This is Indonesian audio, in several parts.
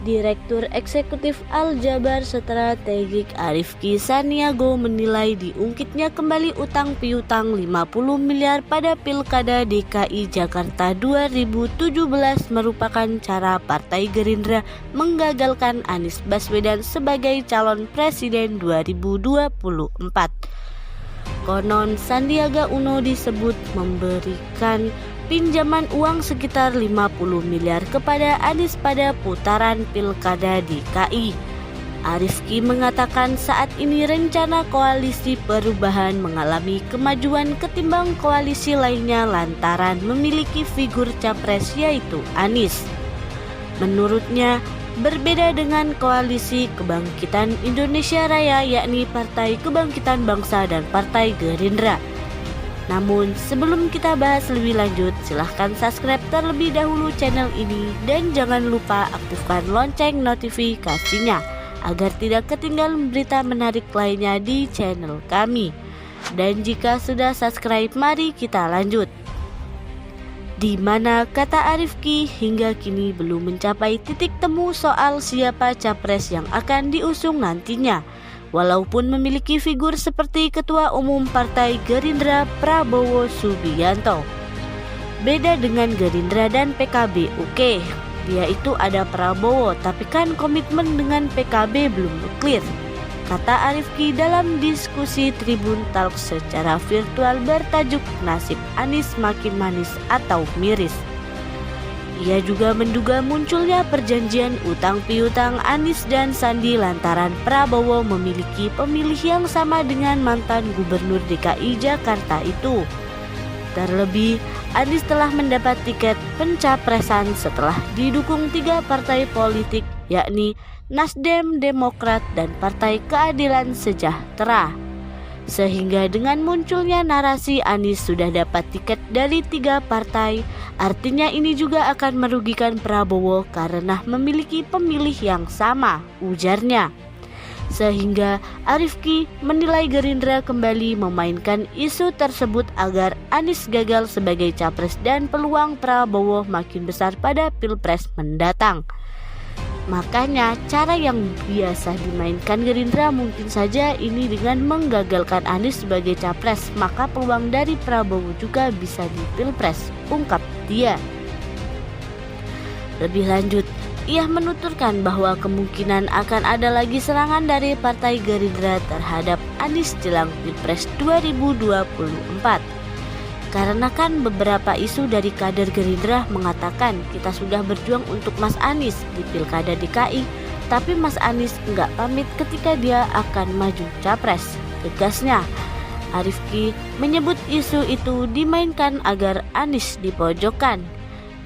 Direktur Eksekutif Aljabar Strategik Arifki Saniago menilai diungkitnya kembali utang piutang 50 miliar pada Pilkada DKI Jakarta 2017 merupakan cara Partai Gerindra menggagalkan Anies Baswedan sebagai calon presiden 2024. Konon Sandiaga Uno disebut memberikan pinjaman uang sekitar 50 miliar kepada Anies pada putaran Pilkada DKI. Arifki mengatakan saat ini rencana koalisi perubahan mengalami kemajuan ketimbang koalisi lainnya lantaran memiliki figur capres yaitu Anies. Menurutnya, berbeda dengan koalisi Kebangkitan Indonesia Raya yakni Partai Kebangkitan Bangsa dan Partai Gerindra. Namun sebelum kita bahas lebih lanjut, silahkan subscribe terlebih dahulu channel ini dan jangan lupa aktifkan lonceng notifikasinya agar tidak ketinggalan berita menarik lainnya di channel kami. Dan jika sudah subscribe, mari kita lanjut. Di mana kata Arifki hingga kini belum mencapai titik temu soal siapa capres yang akan diusung nantinya. Walaupun memiliki figur seperti Ketua Umum Partai Gerindra Prabowo Subianto. Beda dengan Gerindra dan PKB, oke, dia itu ada Prabowo, tapi kan komitmen dengan PKB belum clear, kata Arifki dalam diskusi Tribun Talk secara virtual bertajuk Nasib Anies Makin Manis atau Miris. Ia juga menduga munculnya perjanjian utang piutang Anies dan Sandi lantaran Prabowo memiliki pemilih yang sama dengan mantan Gubernur DKI Jakarta itu. Terlebih, Anies telah mendapat tiket pencapresan setelah didukung 3 partai politik yakni Nasdem, Demokrat, dan Partai Keadilan Sejahtera. Sehingga dengan munculnya narasi Anies sudah dapat tiket dari 3 partai, artinya ini juga akan merugikan Prabowo karena memiliki pemilih yang sama, ujarnya. Sehingga Arifki menilai Gerindra kembali memainkan isu tersebut agar Anies gagal sebagai capres dan peluang Prabowo makin besar pada Pilpres mendatang. Makanya cara yang biasa dimainkan Gerindra mungkin saja ini dengan menggagalkan Anies sebagai capres, maka peluang dari Prabowo juga bisa di Pilpres, ungkap dia. Lebih lanjut, ia menuturkan bahwa kemungkinan akan ada lagi serangan dari Partai Gerindra terhadap Anies jelang Pilpres 2024. Karena kan beberapa isu dari kader Gerindra mengatakan kita sudah berjuang untuk Mas Anies di Pilkada DKI, tapi Mas Anies nggak pamit ketika dia akan maju capres, tegasnya. Arifki menyebut isu itu dimainkan agar Anies dipojokkan.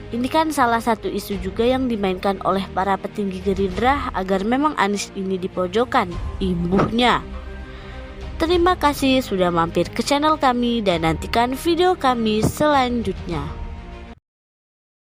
Ini kan salah satu isu juga yang dimainkan oleh para petinggi Gerindra agar memang Anies ini dipojokkan, imbuhnya. Terima kasih sudah mampir ke channel kami dan nantikan video kami selanjutnya.